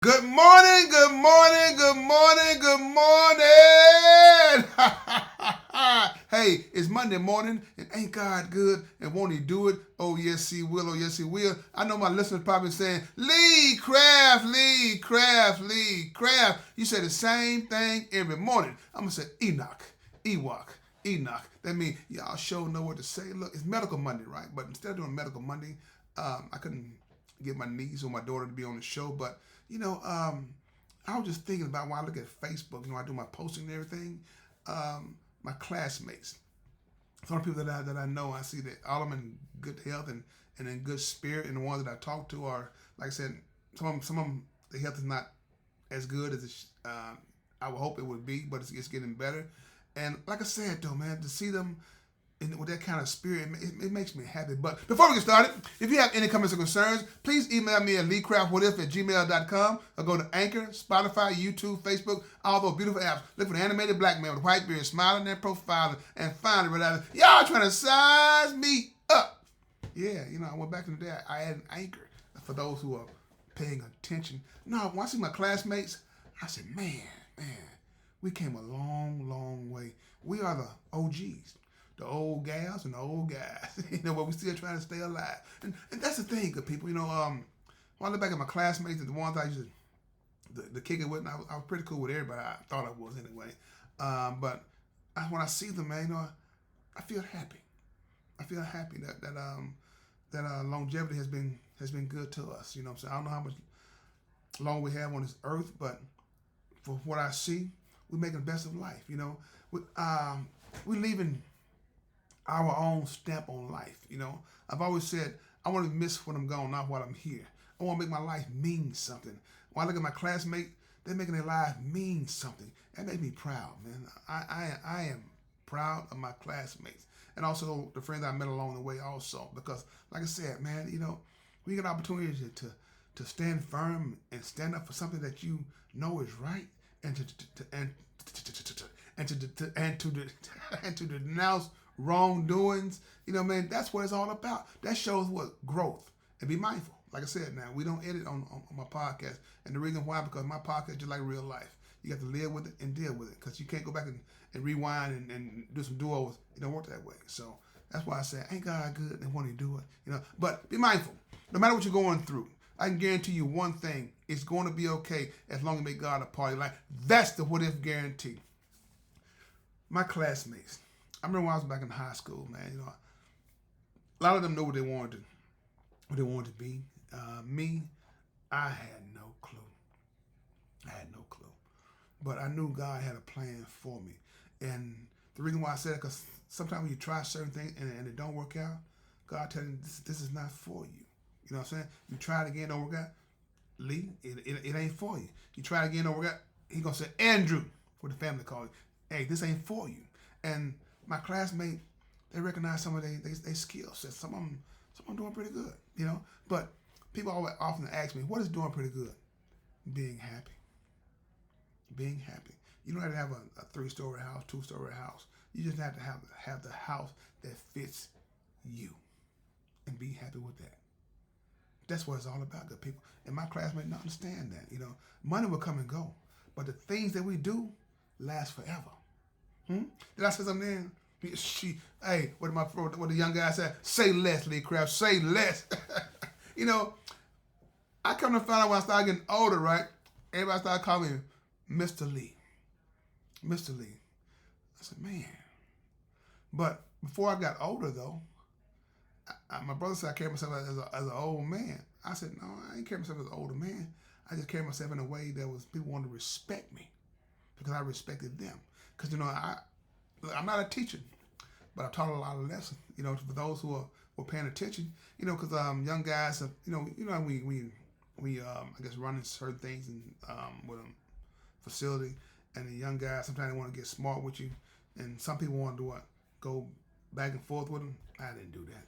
Good morning, good morning, good morning, good morning. Hey, it's Monday morning, and ain't God good, and won't he do it? Oh, yes, he will, oh, yes, he will. I know my listeners probably saying, Lee Craft, Lee Craft, Lee Craft. You say the same thing every morning. I'm going to say Enoch, Ewok, Enoch. That means y'all sure know what to say. Look, it's Medical Monday, right? But instead of doing Medical Monday, I couldn't get my niece or my daughter to be on the show, but I was just thinking about when I look at Facebook, I do my posting and everything, my classmates, some of the people that I know, I see that all of them in good health and in good spirit, and the ones that I talk to are, like I said, some of them, the health is not as good as I would hope it would be, but it's getting better. And like I said, though, man, to see them with that kind of spirit, it makes me happy. But before we get started, if you have any comments or concerns, please email me at leecraftwhatif@gmail.com or go to Anchor, Spotify, YouTube, Facebook, all those beautiful apps. Look for the animated black man with white beard smiling their profile and finally realizing, y'all trying to size me up. Yeah, I went back in the day, I had an Anchor for those who are paying attention. No, when I see my classmates, I said, man, we came a long, long way. We are the OGs. The old gals and the old guys, but we still trying to stay alive. And that's the thing, good people. When I look back at my classmates and the ones I used to kick it with, and I was pretty cool with everybody. I thought I was anyway. But when I see them, man, I feel happy. I feel happy that longevity has been good to us. What I'm saying? I don't know how much long we have on this earth, but for what I see, we're making the best of life. We're leaving our own stamp on life. I've always said I want to miss when I'm gone, not while I'm here. I want to make my life mean something. When I look at my classmates, they're making their life mean something. That makes me proud, man. I am proud of my classmates and also the friends I met along the way also, because like I said, man, we get an opportunity to stand firm and stand up for something that you know is right, and to denounce wrongdoings, man, that's what it's all about. That shows what growth. And be mindful. Like I said, now we don't edit on my podcast, and the reason why, because my podcast is just like real life. You got to live with it and deal with it, because you can't go back and rewind and do some do-overs. It don't work that way. So that's why I say, ain't God good and want to do it, But be mindful. No matter what you're going through, I can guarantee you one thing: it's going to be okay as long as you make God a part of your life. That's the what if guarantee. My classmates, I remember when I was back in high school, man. A lot of them know what they wanted to be. Me, I had no clue. But I knew God had a plan for me, and the reason why I said it, because sometimes when you try certain things and it don't work out, God tells you this is not for you. You know what I'm saying? You try it again, don't work out. Lee, it ain't for you. You try it again, don't work out. He gonna say, Andrew, what the family call you. Hey, this ain't for you. And my classmate, they recognize some of their skills. Some of them doing pretty good, But people often ask me, what is doing pretty good? Being happy. Being happy. You don't have to have a 3-story house, 2-story house. You just have to have the house that fits you, and be happy with that. That's what it's all about, good people. And my classmates don't understand that. Money will come and go, but the things that we do last forever. Did I say something then? Hey, what the young guy said? Say less, Lee Craft. Say less. I come to find out when I started getting older, right? Everybody started calling me Mr. Lee. Mr. Lee. I said, man. But before I got older, though, my brother said I carried myself as an old man. I said, no, I ain't carry myself as an older man. I just carried myself in a way that was people wanted to respect me because I respected them. Because, I'm not a teacher, but I taught a lot of lessons, for those who were paying attention, because young guys, we I guess running certain things in, with a facility, and the young guys, sometimes they want to get smart with you, and some people want to do what? Go back and forth with them. I didn't do that.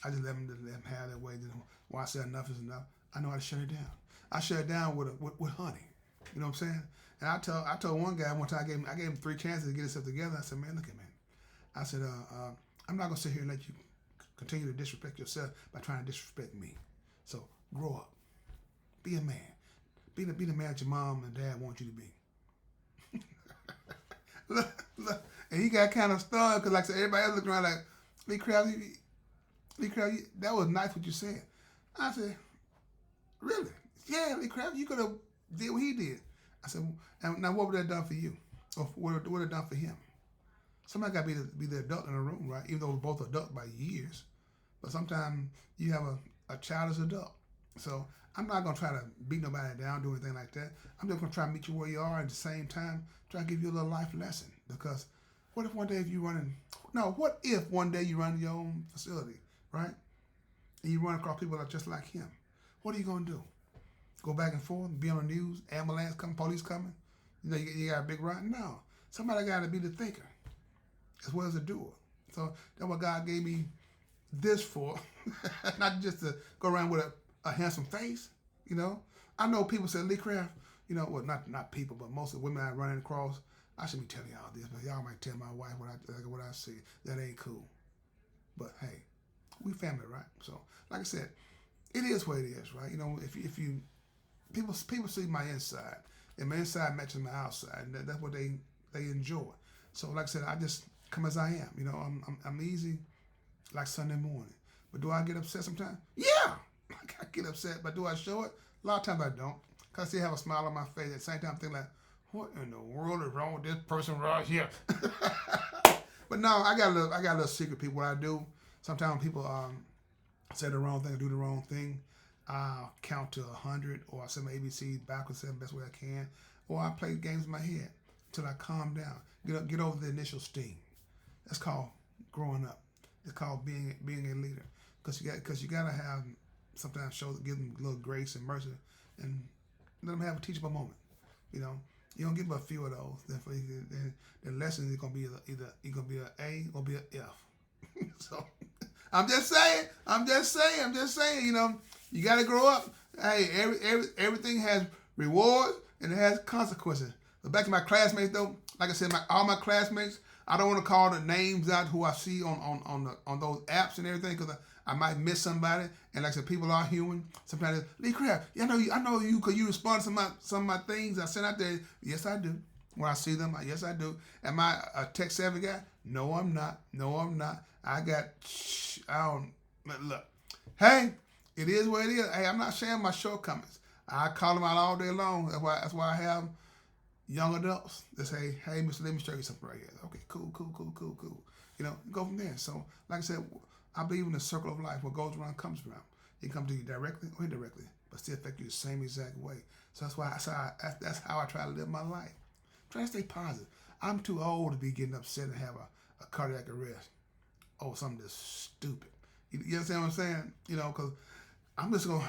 I just let them have their way. When I say enough is enough, I know how to shut it down. I shut it down with honey. You know what I'm saying? And I told one guy one time, I gave him 3 chances to get himself together. I said, man, look at me. I said, I'm not gonna sit here and let you continue to disrespect yourself by trying to disrespect me. So grow up, be a man. Be the man that your mom and dad want you to be. Look. And he got kind of stunned because, like I said, everybody else looking around like, Lee Crab, that was nice what you said. I said, really? Yeah, Lee Crab, you could have did what he did. I said, now what would that have done for you? Or what would it have done for him? Somebody got to be the adult in the room, right? Even though we're both adults by years. But sometimes you have a child as an adult. So I'm not going to try to beat nobody down, do anything like that. I'm just going to try to meet you where you are at the same time, try to give you a little life lesson. Because what if one day what if one day you run your own facility, right? And you run across people that are just like him? What are you going to do? Go back and forth, be on the news, ambulance coming, police coming? You got a big run? No. Somebody got to be the thinker as well as the doer. So that's what God gave me this for. Not just to go around with a handsome face, I know people say, Lee Craft, well, not people, but most of the women I run across, I shouldn't be telling y'all this, but y'all might tell my wife what I see. That ain't cool. But hey, we family, right? So, like I said, it is what it is, right? If you people see my inside, and my inside matches my outside, and that's what they enjoy. So, like I said, I just come as I am. I'm easy, like Sunday morning. But do I get upset sometimes? Yeah, I get upset. But do I show it? A lot of times I don't, cause I still have a smile on my face. At the same time, I'm thinking like, what in the world is wrong with this person right here? But no, I got a little secret, people. What I do, sometimes people say the wrong thing, do the wrong thing. I'll count to 100, or I say my ABC backwards, the best way I can, or I play games in my head until I calm down, get over the initial sting. That's called growing up. It's called being a leader, because you gotta have sometimes give them a little grace and mercy, and let them have a teachable moment. You don't get but a few of those. Therefore, the lesson is gonna be either gonna be an A or be an F. So I'm just saying. You gotta grow up. Hey, everything has rewards and it has consequences. But back to my classmates though, like I said, all my classmates, I don't want to call the names out who I see on those apps and everything, because I might miss somebody. And like I said, people are human. Sometimes, Lee Crab, I know you because you respond to some of my things I send out there. Yes, I do. When I see them, yes, I do. Am I a tech savvy guy? No, I'm not. Look. Hey, it is what it is. Hey, I'm not sharing my shortcomings. I call them out all day long. That's why I have young adults that say, hey, Mr. Let me show you something right here. Okay, cool. Go from there. So, like I said, I believe in the circle of life. What goes around comes around. It can come to you directly or indirectly, but still affect you the same exact way. So that's how I try to live my life. Try to stay positive. I'm too old to be getting upset and have a cardiac arrest. Oh, something that's stupid. You understand what I'm saying? Because I'm just going,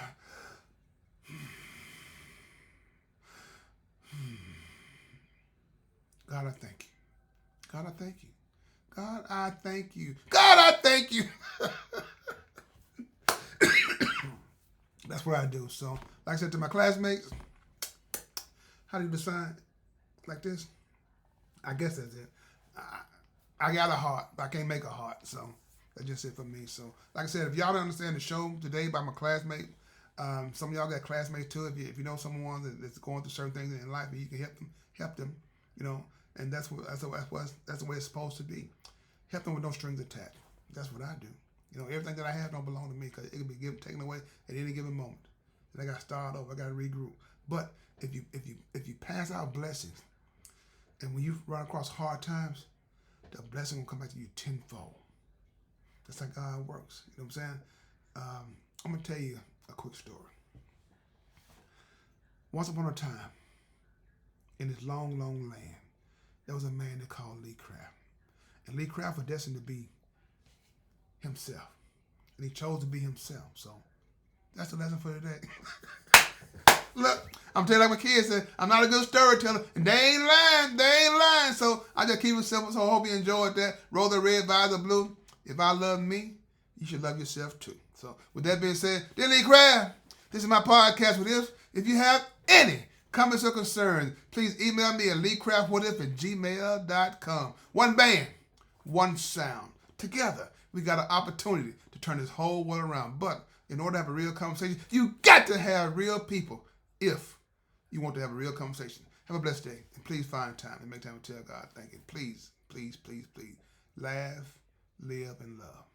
God, I thank you. God, I thank you. God, I thank you. God, I thank you. That's what I do. So, like I said to my classmates, how do you decide like this? I guess that's it. I got a heart, but I can't make a heart. So, that's just it for me. So, like I said, if y'all don't understand the show today by my classmate, some of y'all got classmates too. If you know someone that's going through certain things in life and you can help them, and that's the way it's supposed to be. Help them with no strings attached. That's what I do. Everything that I have don't belong to me, because it can be taken away at any given moment. And I got to start over. I got to regroup. But if you pass out blessings, and when you run across hard times, the blessing will come back to you tenfold. That's how God works. You know what I'm saying? I'm gonna tell you a quick story. Once upon a time, in this long, long land, there was a man they called Lee Craft. And Lee Craft was destined to be himself. And he chose to be himself. So that's the lesson for today. Look, I'm telling you like my kids said, I'm not a good storyteller. And they ain't lying. So I just keep it simple. So I hope you enjoyed that. Roll the red, visor blue. If I love me, you should love yourself too. So with that being said, dear Lee Craft, this is my podcast with this. If you have any comments or concerns, please email me at leecraftwhatif@gmail.com. One band, one sound. Together, we got an opportunity to turn this whole world around. But in order to have a real conversation, you got to have real people if You want to have a real conversation. Have a blessed day. And please find time and make time to tell God thank you. Please, please, please, please. Laugh, live, and love.